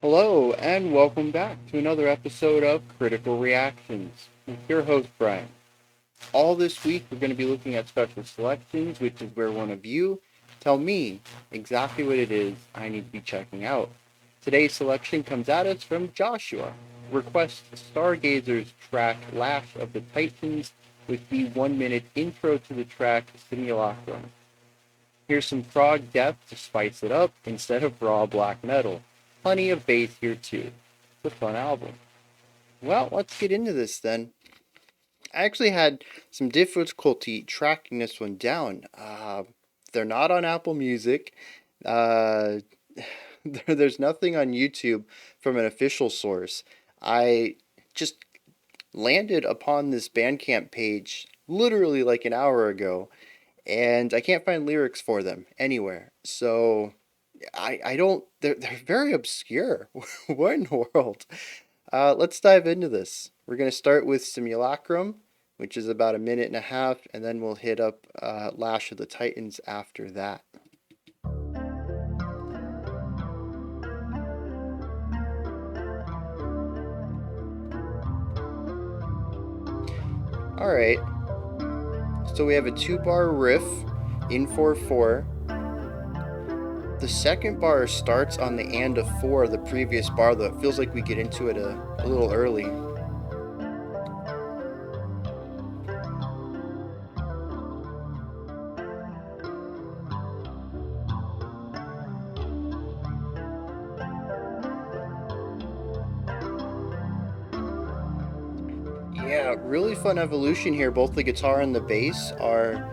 Hello, and welcome back to another episode of Critical Reactions with your host, Bryan. All this week, we're going to be looking at special selections, which is where one of you tell me exactly what it is I need to be checking out. Today's selection comes at us from Joshua. Requests StarGazer's track Lash of the Tytans with the 1 minute intro to the track Simulacrum. Here's some prog death to spice it up instead of raw black metal. Plenty of bass here too. It's a fun album. Well, let's get into this then. I actually had some difficulty tracking this one down. They're not on Apple Music. Uh, there's nothing on YouTube from an official source. I just landed upon this Bandcamp page literally like an hour ago, and I can't find lyrics for them anywhere. So I don't. They're very obscure. What in the world? Let's dive into this. We're gonna start with Simulacrum, which is about a minute and a half, and then we'll hit up Lash of the Titans after that. All right. So we have a 2-bar riff in 4/4. The second bar starts on the and of 4 of the previous bar, though it feels like we get into it a little early. Yeah, really fun evolution here. Both the guitar and the bass are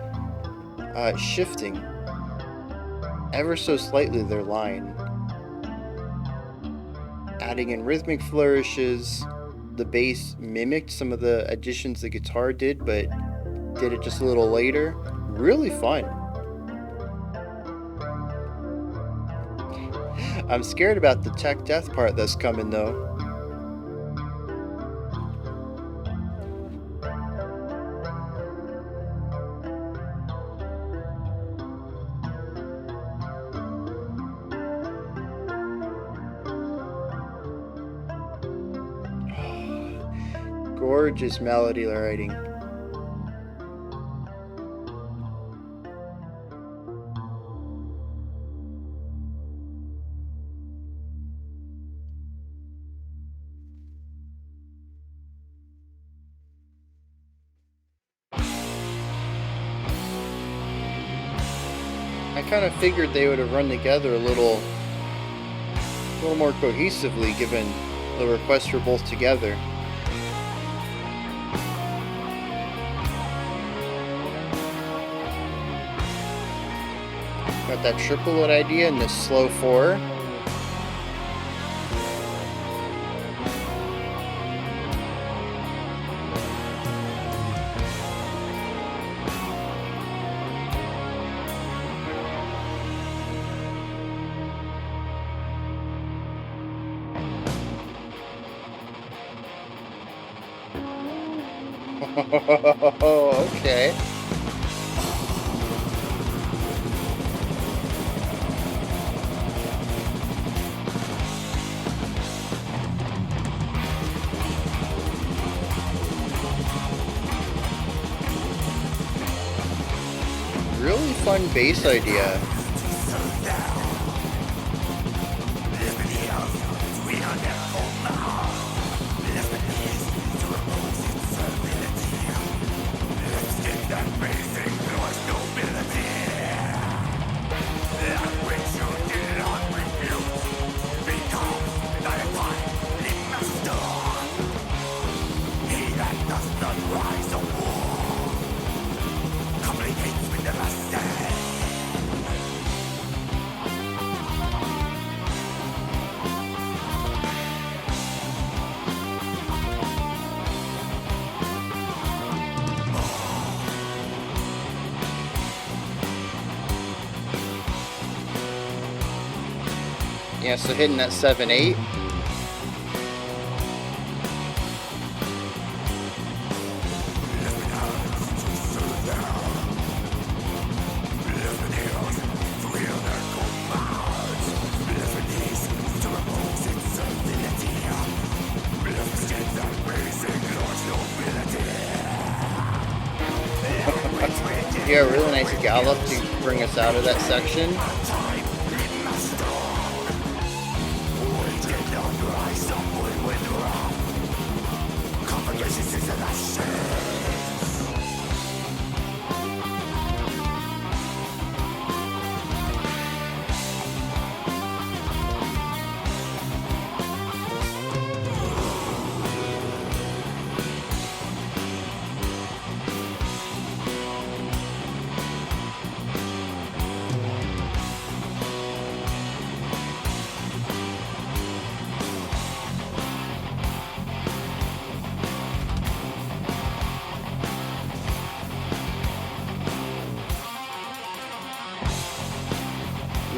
shifting ever so slightly their line, adding in rhythmic flourishes. The bass mimicked some of the additions the guitar did, but did it just a little later. Really fun. I'm scared about the tech death part that's coming though. Gorgeous melody writing. I kind of figured they would have run together a little more cohesively given the requests were both together. Got that triplet idea in this slow 4. Okay. Really fun bass idea. Yeah, so hitting that 7/8. Yeah, really nice gallop to bring us out of that section.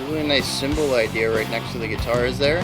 Really nice cymbal idea right next to the guitars there.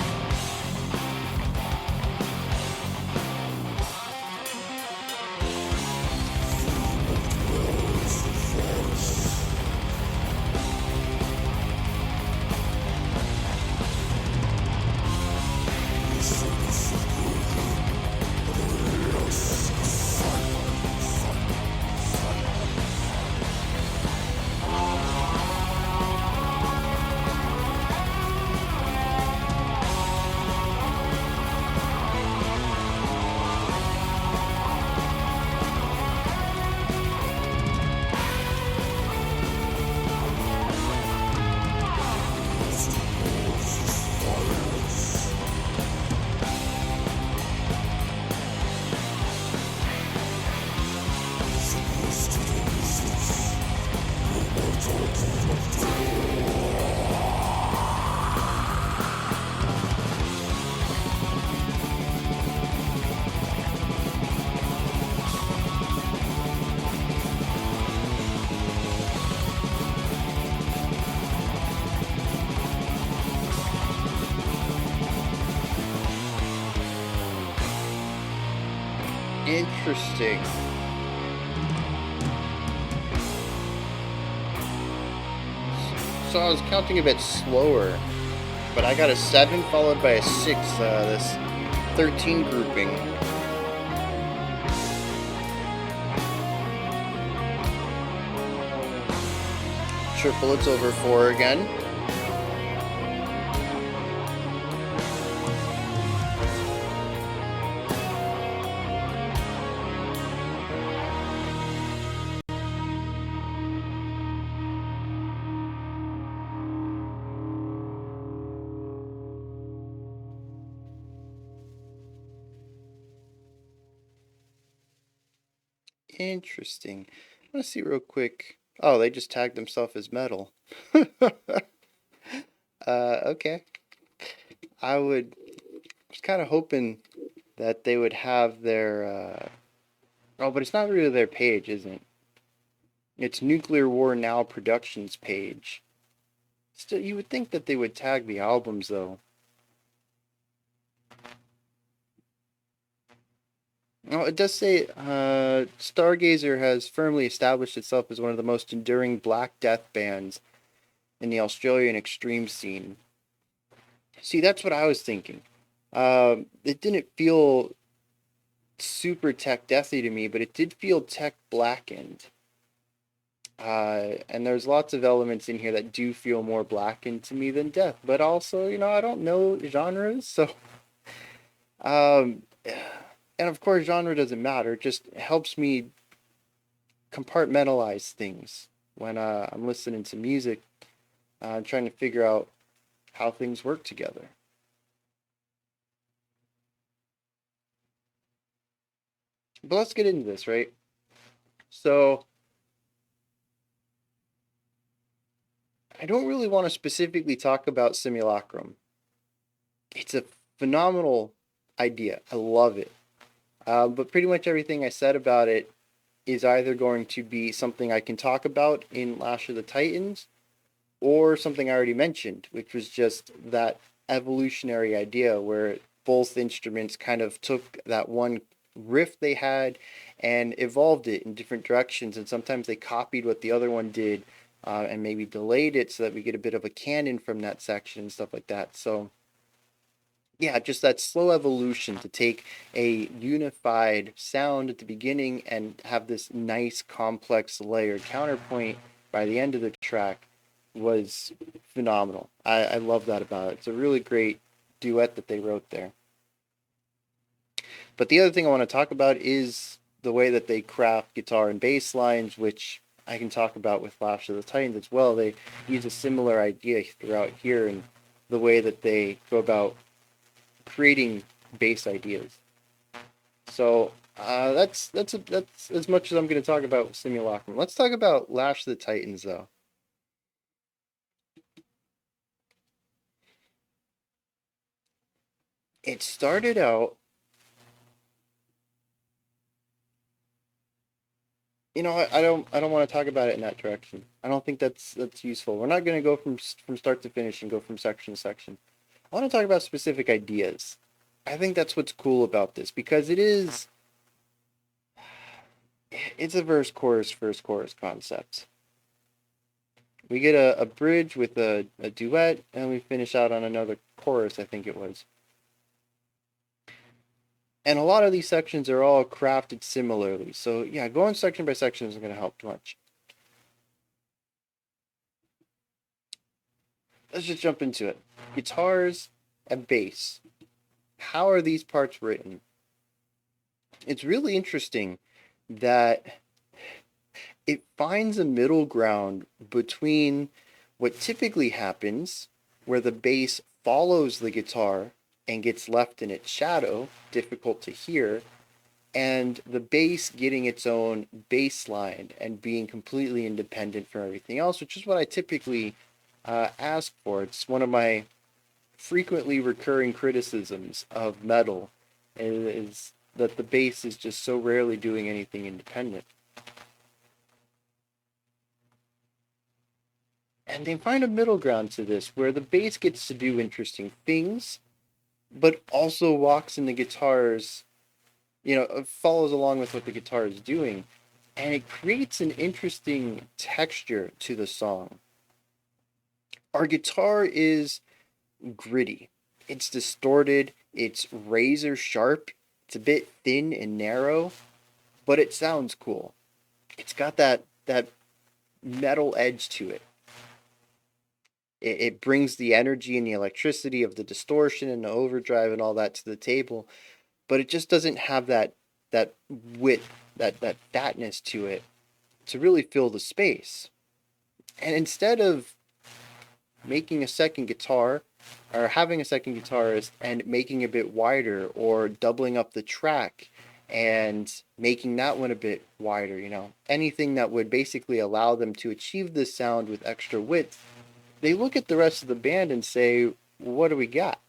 Interesting. So I was counting a bit slower, but I got a 7 followed by a 6, this 13 grouping. Triplets over 4 again. Interesting. Let's see real quick. Oh, they just tagged themselves as metal. Okay. I was kind of hoping that they would have their, oh, but it's not really their page, isn't it? It's Nuclear War Now Productions page. Still, you would think that they would tag the albums, though. Oh, it does say StarGazer has firmly established itself as one of the most enduring Black Death bands in the Australian extreme scene. See, that's what I was thinking. It didn't feel super tech deathy to me, but it did feel tech blackened. And there's lots of elements in here that do feel more blackened to me than death. But also, I don't know genres, so and of course, genre doesn't matter. It just helps me compartmentalize things when I'm listening to music. I'm trying to figure out how things work together. But let's get into this, right? So, I don't really want to specifically talk about Simulacrum. It's a phenomenal idea. I love it. But pretty much everything I said about it is either going to be something I can talk about in Lash of the Titans or something I already mentioned, which was just that evolutionary idea where both instruments kind of took that one riff they had and evolved it in different directions, and sometimes they copied what the other one did and maybe delayed it so that we get a bit of a canon from that section and stuff like that. So yeah, just that slow evolution to take a unified sound at the beginning and have this nice complex layered counterpoint by the end of the track was phenomenal. I love that about it. It's a really great duet that they wrote there. But the other thing I want to talk about is the way that they craft guitar and bass lines, which I can talk about with Lash of the Titans as well. They use a similar idea throughout here and the way that they go about creating bass ideas. So that's as much as I'm going to talk about Simulacrum. Let's talk about Lash of the Titans, though. It started out, I don't want to talk about it in that direction. I don't think that's useful. We're not going to go from start to finish and go from section to section. I want to talk about specific ideas. I think that's what's cool about this because it's a verse chorus concept. We get a bridge with a duet, and we finish out on another chorus, I think it was. And a lot of these sections are all crafted similarly. So yeah, going section by section isn't going to help much. Let's just jump into it. Guitars and bass. How are these parts written? It's really interesting that it finds a middle ground between what typically happens, where the bass follows the guitar and gets left in its shadow, difficult to hear, and the bass getting its own bass line and being completely independent from everything else, which is what I typically ask for. It's one of my frequently recurring criticisms of metal is that the bass is just so rarely doing anything independent. And they find a middle ground to this where the bass gets to do interesting things, but also walks in the guitar's, follows along with what the guitar is doing. And it creates an interesting texture to the song. Our guitar is gritty, it's distorted, it's razor sharp, it's a bit thin and narrow, but it sounds cool. It's got that metal edge to it. It brings the energy and the electricity of the distortion and the overdrive and all that to the table, but it just doesn't have that width, that fatness to it to really fill the space. And instead of making a second guitar or having a second guitarist and making it a bit wider or doubling up the track and making that one a bit wider, anything that would basically allow them to achieve this sound with extra width, they look at the rest of the band and say, what do we got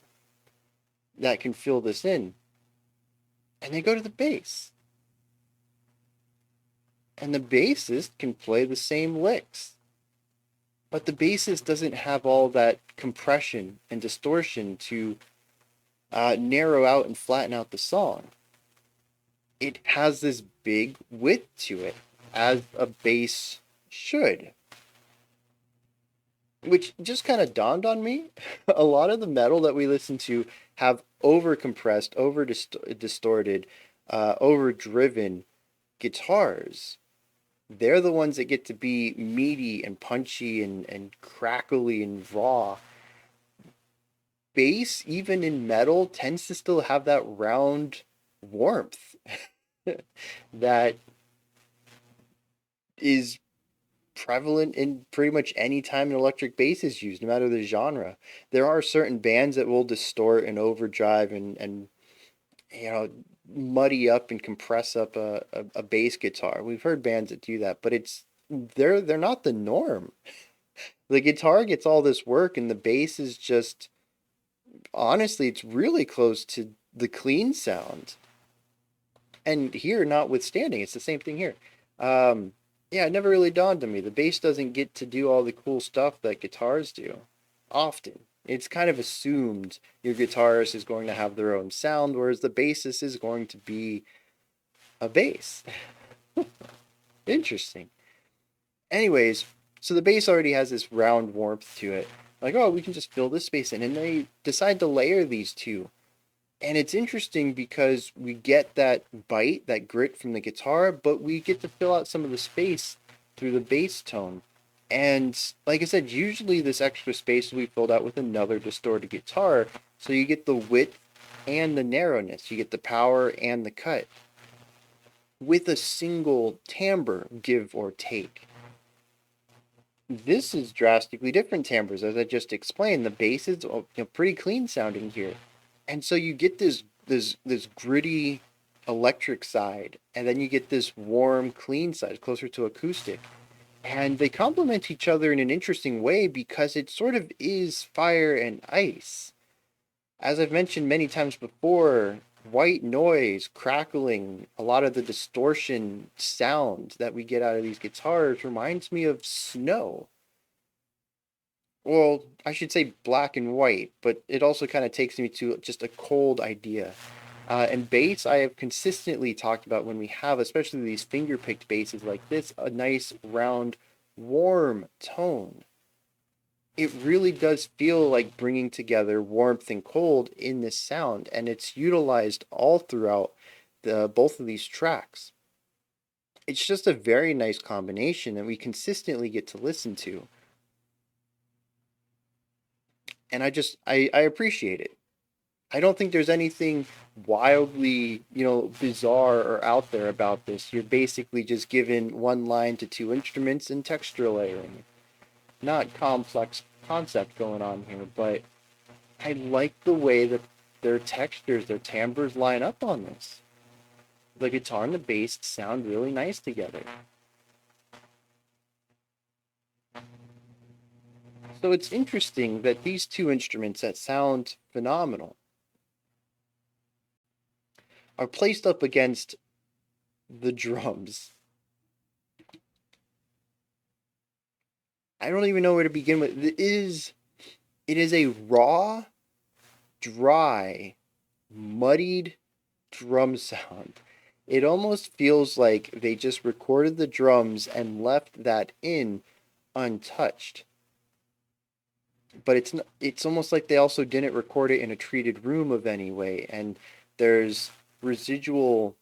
that can fill this in? And they go to the bass. And the bassist can play the same licks. But the bassist doesn't have all that compression and distortion to narrow out and flatten out the song. It has this big width to it, as a bass should. Which just kind of dawned on me. A lot of the metal that we listen to have over compressed, over distorted, over driven guitars. They're the ones that get to be meaty and punchy and crackly and raw. Bass, even in metal, tends to still have that round warmth that is prevalent in pretty much any time an electric bass is used, no matter the genre. There are certain bands that will distort and overdrive and muddy up and compress up a bass guitar. We've heard bands that do that, but they're not the norm. The guitar gets all this work and the bass is just, honestly, it's really close to the clean sound. And here, notwithstanding, it's the same thing here. Yeah, it never really dawned on me. The bass doesn't get to do all the cool stuff that guitars do often. It's kind of assumed your guitarist is going to have their own sound, whereas the bassist is going to be a bass. Interesting. Anyways, so the bass already has this round warmth to it. Like, oh, we can just fill this space in. And they decide to layer these two. And it's interesting because we get that bite, that grit from the guitar, but we get to fill out some of the space through the bass tone. And like I said, usually this extra space will be filled out with another distorted guitar. So you get the width and the narrowness. You get the power and the cut with a single timbre, give or take. This is drastically different timbres, as I just explained. The bass is pretty clean sounding here, and so you get this gritty electric side, and then you get this warm, clean side, closer to acoustic, and they complement each other in an interesting way because it sort of is fire and ice. As I've mentioned many times before, white noise, crackling, a lot of the distortion sound that we get out of these guitars reminds me of snow. Well, I should say black and white, but it also kind of takes me to just a cold idea. And bass, I have consistently talked about when we have, especially these finger-picked basses like this, a nice, round, warm tone. It really does feel like bringing together warmth and cold in this sound, and it's utilized all throughout both of these tracks. It's just a very nice combination that we consistently get to listen to, and I appreciate it. I don't think there's anything wildly, bizarre or out there about this. You're basically just given one line to two instruments and texture layering. Not complex concept going on here, but I like the way that their textures, their timbres line up on this. The guitar and the bass sound really nice together. So it's interesting that these two instruments that sound phenomenal are placed up against the drums. I don't even know where to begin with. It is a raw, dry, muddied drum sound. It almost feels like they just recorded the drums and left that in untouched. But it's almost like they also didn't record it in a treated room of any way, and there's residual,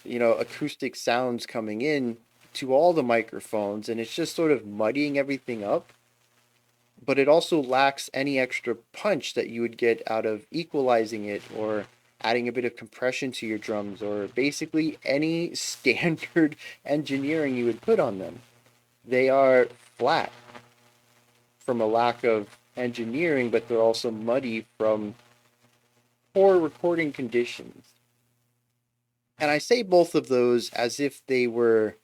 acoustic sounds coming in to all the microphones, and it's just sort of muddying everything up. But it also lacks any extra punch that you would get out of equalizing it or adding a bit of compression to your drums or basically any standard engineering you would put on them. They are flat from a lack of engineering, but they're also muddy from poor recording conditions. And I say both of those as if they were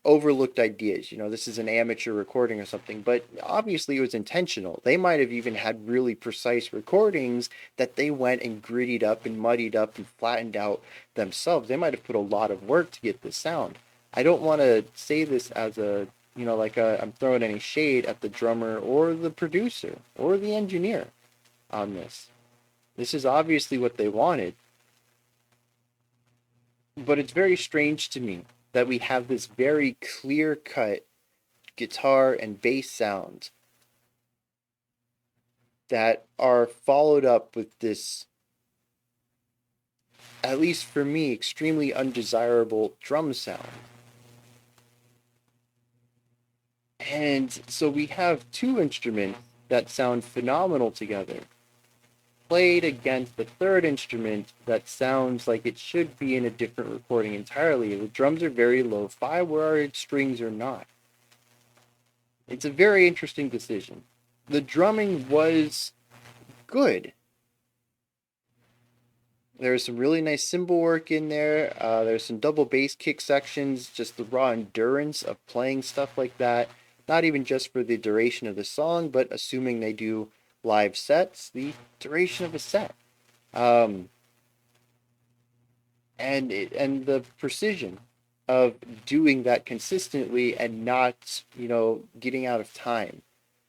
overlooked ideas. This is an amateur recording or something, but obviously it was intentional. They might have even had really precise recordings that they went and grittied up and muddied up and flattened out themselves. They might have put a lot of work to get this sound. I don't want to say this as I'm throwing any shade at the drummer or the producer or the engineer on this. This is obviously what they wanted. But it's very strange to me that we have this very clear-cut guitar and bass sound that are followed up with this, at least for me, extremely undesirable drum sound. And so we have two instruments that sound phenomenal together, played against the third instrument that sounds like it should be in a different recording entirely. The drums are very lo-fi, where its strings are not. It's a very interesting decision. The drumming was good. There's some really nice cymbal work in there. There's some double bass kick sections, just the raw endurance of playing stuff like that. Not even just for the duration of the song, but assuming they do live sets, the duration of a set. And the precision of doing that consistently and not, getting out of time.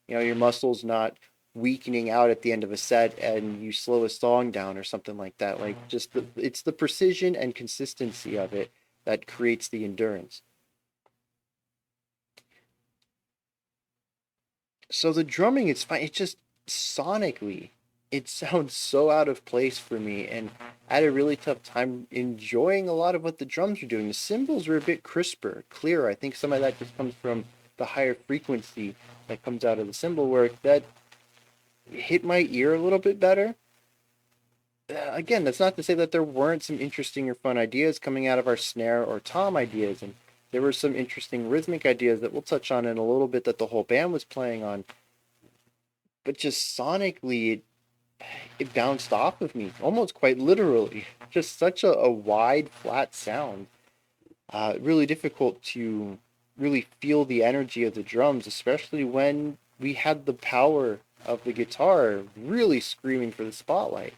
Your muscles not weakening out at the end of a set and you slow a song down or something like that. Like it's the precision and consistency of it that creates the endurance. So the drumming is fine. It's just sonically, it sounds so out of place for me, and I had a really tough time enjoying a lot of what the drums were doing. The cymbals were a bit crisper, clearer. I think some of that just comes from the higher frequency that comes out of the cymbal work that hit my ear a little bit better. Again, that's not to say that there weren't some interesting or fun ideas coming out of our snare or tom ideas, and there were some interesting rhythmic ideas that we'll touch on in a little bit that the whole band was playing on. But just sonically, it bounced off of me, almost quite literally. Just such a wide, flat sound. Really difficult to really feel the energy of the drums, especially when we had the power of the guitar really screaming for the spotlight.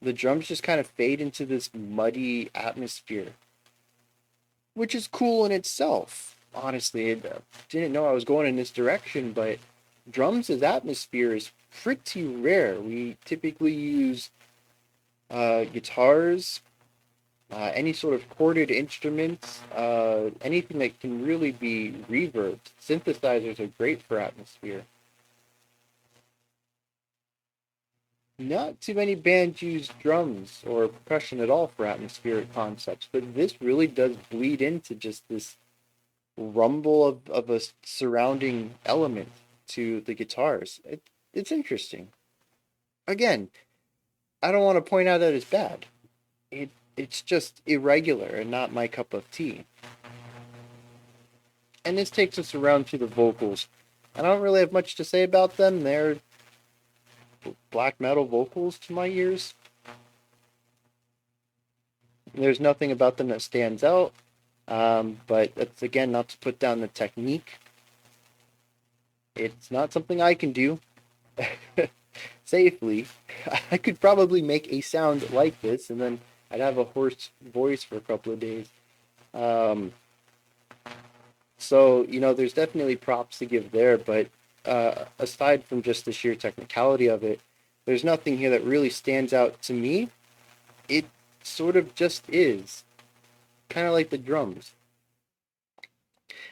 The drums just kind of fade into this muddy atmosphere, which is cool in itself. Honestly, I didn't know I was going in this direction, but drums as atmosphere is pretty rare. We typically use guitars, any sort of corded instruments, anything that can really be reverbed. Synthesizers are great for atmosphere. Not too many bands use drums or percussion at all for atmospheric concepts, but this really does bleed into just this rumble of a surrounding element to the guitars. It's interesting. Again, I don't want to point out that it's bad. It's just irregular and not my cup of tea. And this takes us around to the vocals. I don't really have much to say about them. They're black metal vocals to my ears. There's nothing about them that stands out. But that's, again, not to put down the technique. It's not something I can do safely. I could probably make a sound like this, and then I'd have a hoarse voice for a couple of days. So, there's definitely props to give there, but aside from just the sheer technicality of it, there's nothing here that really stands out to me. It sort of just is. Kind of like the drums.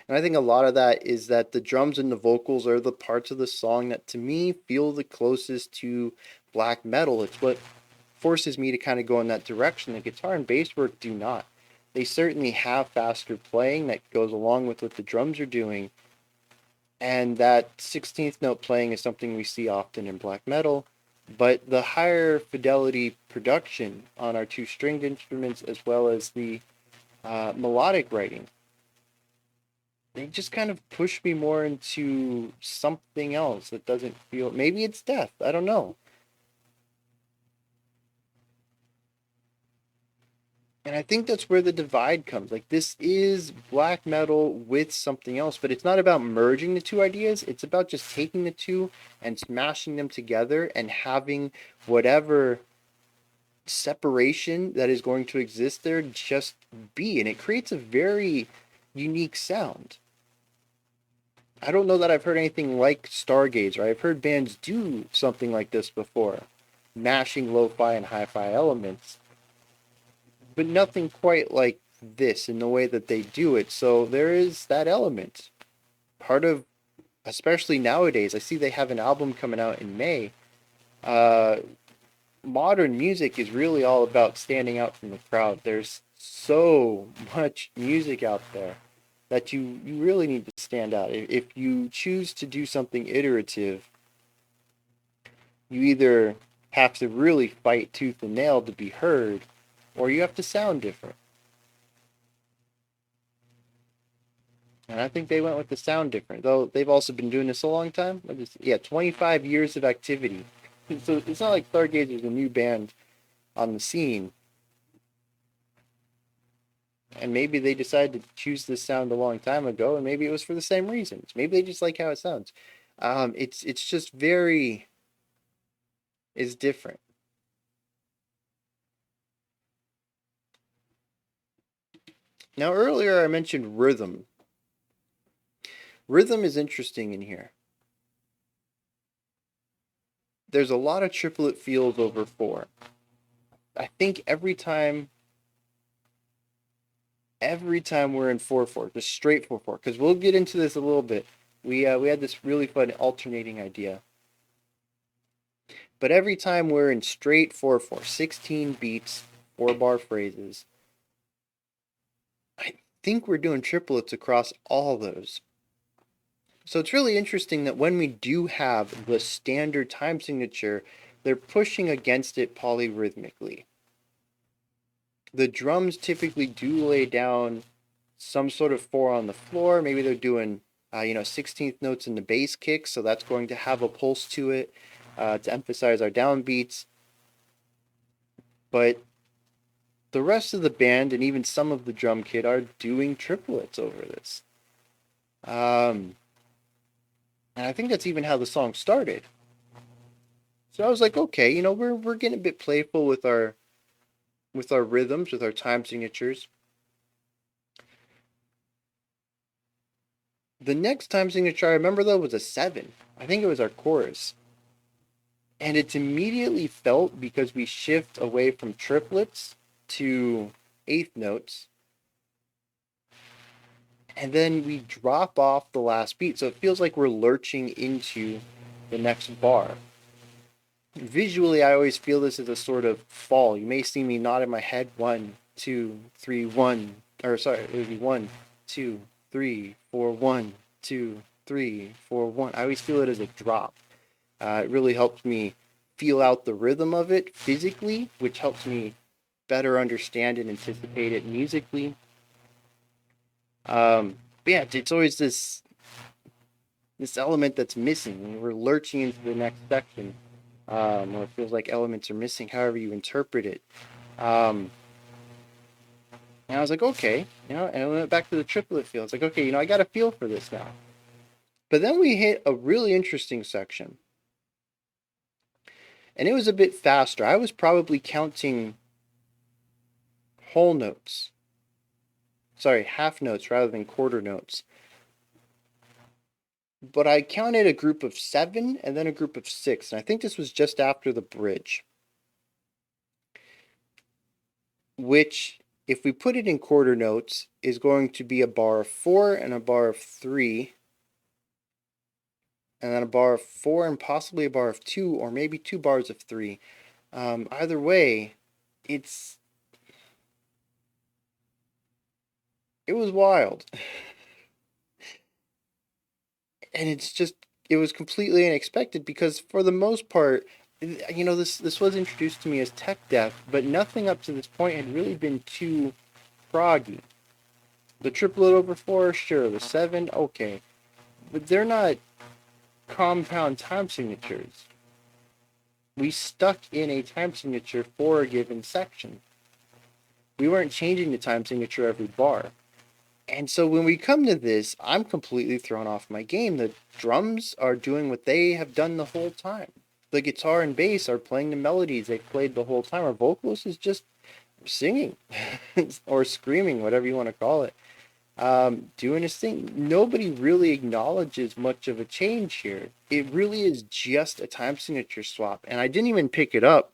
And I think a lot of that is that the drums and the vocals are the parts of the song that to me feel the closest to black metal. It's what forces me to kind of go in that direction. The guitar and bass work do not. They certainly have faster playing that goes along with what the drums are doing. And that 16th note playing is something we see often in black metal. But the higher fidelity production on our two stringed instruments, as well as the melodic writing, they just kind of push me more into something else that doesn't feel. Maybe it's death. I don't know. And I think that's where the divide comes. Like, this is black metal with something else, but it's not about merging the two ideas. It's about just taking the two and smashing them together and having whatever separation that is going to exist there just be. And it creates a very unique sound. I don't know that I've heard anything like StarGazer. I've heard bands do something like this before, mashing lo-fi and hi-fi elements, but nothing quite like this in the way that they do it. So there is that element. Part of, especially nowadays, I see they have an album coming out in May. Modern music is really all about standing out from the crowd. There's so much music out there that you really need to stand out. If you choose to do something iterative, you either have to really fight tooth and nail to be heard, or you have to sound different. And I think they went with the sound different, though they've also been doing this a long time. 25 years of activity. So it's not like StarGazer is a new band on the scene. And maybe they decided to choose this sound a long time ago, and maybe it was for the same reasons. Maybe they just like how it sounds. It's just very is different. Now earlier I mentioned rhythm. Rhythm is interesting in here. There's a lot of triplet feels over 4. I think every time we're in 4/4, just straight 4/4, because we'll get into this a little bit. We had this really fun alternating idea. But every time we're in straight 4/4, 16 beats, 4-bar phrases, I think we're doing triplets across all those. So it's really interesting that when we do have the standard time signature, they're pushing against it polyrhythmically. The drums typically do lay down some sort of 4 on the floor. Maybe they're doing, 16th notes in the bass kick, so that's going to have a pulse to it to emphasize our downbeats. But the rest of the band and even some of the drum kit are doing triplets over this. And I think that's even how the song started. So I was like, okay, we're getting a bit playful with our rhythms, with our time signatures. The next time signature I remember though was a 7. I think it was our chorus. And it's immediately felt because we shift away from triplets to eighth notes. And then we drop off the last beat. So it feels like we're lurching into the next bar. Visually, I always feel this as a sort of fall. You may see me nod in my head 1, 2, 3, 1. Or sorry, it would be 1, 2, 3, 4, 1, 2, 3, 4, 1. I always feel it as a drop. It really helps me feel out the rhythm of it physically, which helps me better understand and anticipate it musically. But yeah, it's always this element that's missing when we're lurching into the next section, or it feels like elements are missing, however you interpret it. And I was like, okay, and I went back to the triplet feel. It's like, okay, I got a feel for this now. But then we hit a really interesting section. And it was a bit faster. I was probably counting whole notes. Sorry, half notes rather than quarter notes. But I counted a group of 7 and then a group of 6. And I think this was just after the bridge. Which, if we put it in quarter notes, is going to be a bar of 4 and a bar of 3. And then a bar of 4 and possibly a bar of 2, or maybe 2 bars of 3. Either way, it was wild. And it was completely unexpected because for the most part, this was introduced to me as tech death, but nothing up to this point had really been too proggy. The triplet over 4, sure. The 7, okay. But they're not compound time signatures. We stuck in a time signature for a given section. We weren't changing the time signature every bar. And so when we come to this, I'm completely thrown off my game. The drums are doing what they have done the whole time. The guitar and bass are playing the melodies they've played the whole time. Our vocalist is just singing or screaming, whatever you want to call it, doing his thing. Nobody really acknowledges much of a change here. It really is just a time signature swap. And I didn't even pick it up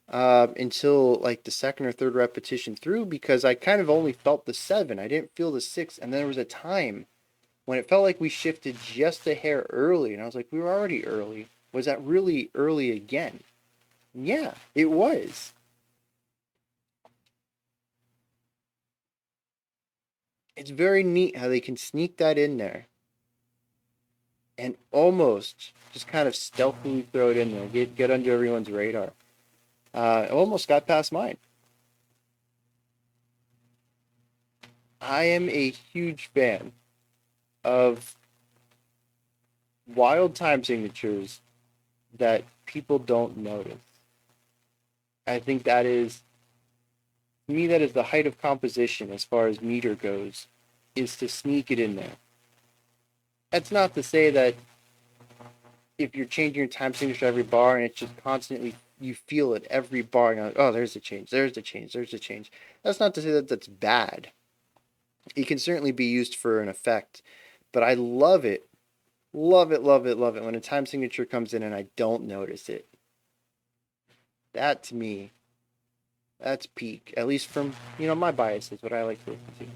until like the second or third repetition through because I kind of only felt the 7. I didn't feel the 6. And then there was a time when it felt like we shifted just a hair early. And I was like, we were already early. Was that really early again? Yeah, it was. It's very neat how they can sneak that in there and almost just kind of stealthily throw it in there, get under everyone's radar. It almost got past mine. I am a huge fan of wild time signatures that people don't notice. I think that is, to me, that is the height of composition as far as meter goes, is to sneak it in there. That's not to say that if you're changing your time signature every bar and it's just constantly, you feel it every bar, and you're like, oh, there's the change, there's the change, there's the change. That's not to say that that's bad. It can certainly be used for an effect, but I love it, love it, love it, love it when a time signature comes in and I don't notice it. That to me, that's peak, at least from, my biases, what I like to listen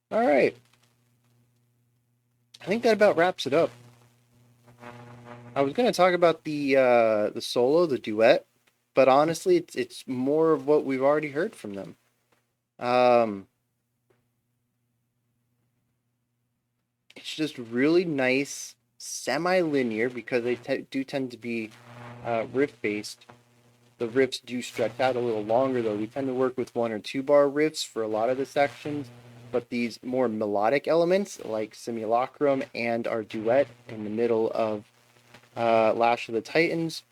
to. All right. I think that about wraps it up. I was going to talk about the solo, the duet, but honestly, it's more of what we've already heard from them. Um, it's just really nice, semi-linear because they do tend to be riff based. The riffs do stretch out a little longer though. We tend to work with 1 or 2 bar riffs for a lot of the sections, but these more melodic elements like Simulacrum and our duet in the middle of Lash of the Titans,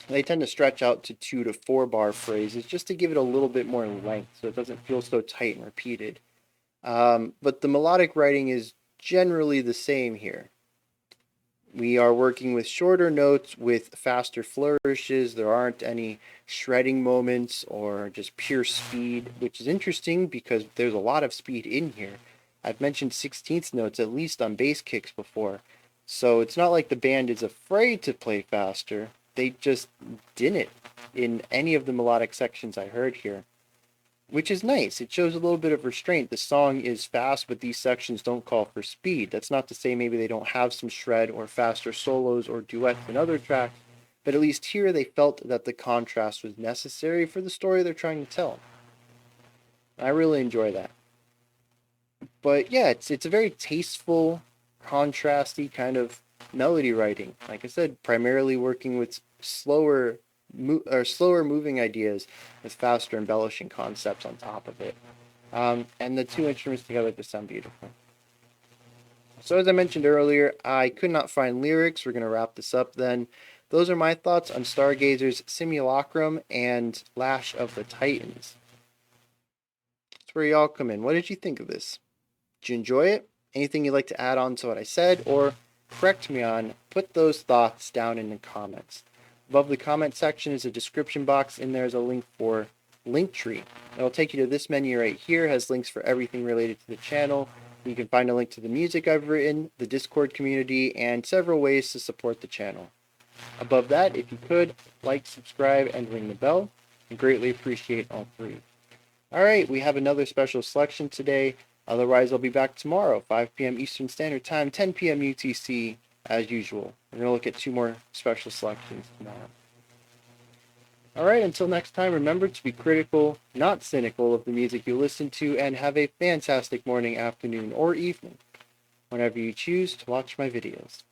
they tend to stretch out to 2 to 4 bar phrases just to give it a little bit more length so it doesn't feel so tight and repeated. But the melodic writing is generally the same here. We are working with shorter notes with faster flourishes. There aren't any shredding moments or just pure speed, which is interesting because there's a lot of speed in here. I've mentioned 16th notes at least on bass kicks before. So it's not like the band is afraid to play faster. They just didn't in any of the melodic sections I heard here, which is nice. It shows a little bit of restraint. The song is fast, but these sections don't call for speed. That's not to say maybe they don't have some shred or faster solos or duets in other tracks, but at least here they felt that the contrast was necessary for the story they're trying to tell. I really enjoy that. But yeah, it's a very tasteful, contrasty kind of melody writing. Like I said, primarily working with slower moving ideas with faster embellishing concepts on top of it. And the two instruments together just sound beautiful. So as I mentioned earlier, I could not find lyrics. We're going to wrap this up then. Those are my thoughts on StarGazer's Simulacrum and Lash of the Titans. That's where y'all come in. What did you think of this? Did you enjoy it? Anything you'd like to add on to what I said or correct me on? Put those thoughts down in the comments. Above the comment section is a description box, and there's a link for Linktree. It'll take you to this menu right here. It has links for everything related to the channel. You can find a link to the music I've written, the Discord community, and several ways to support the channel. Above that, if you could, like, subscribe, and ring the bell. I greatly appreciate all three. Alright, we have another special selection today. Otherwise, I'll be back tomorrow, 5 p.m. Eastern Standard Time, 10 p.m. UTC, as usual. We're going to look at 2 more special selections tomorrow. Alright, until next time, remember to be critical, not cynical of the music you listen to, and have a fantastic morning, afternoon, or evening, whenever you choose to watch my videos.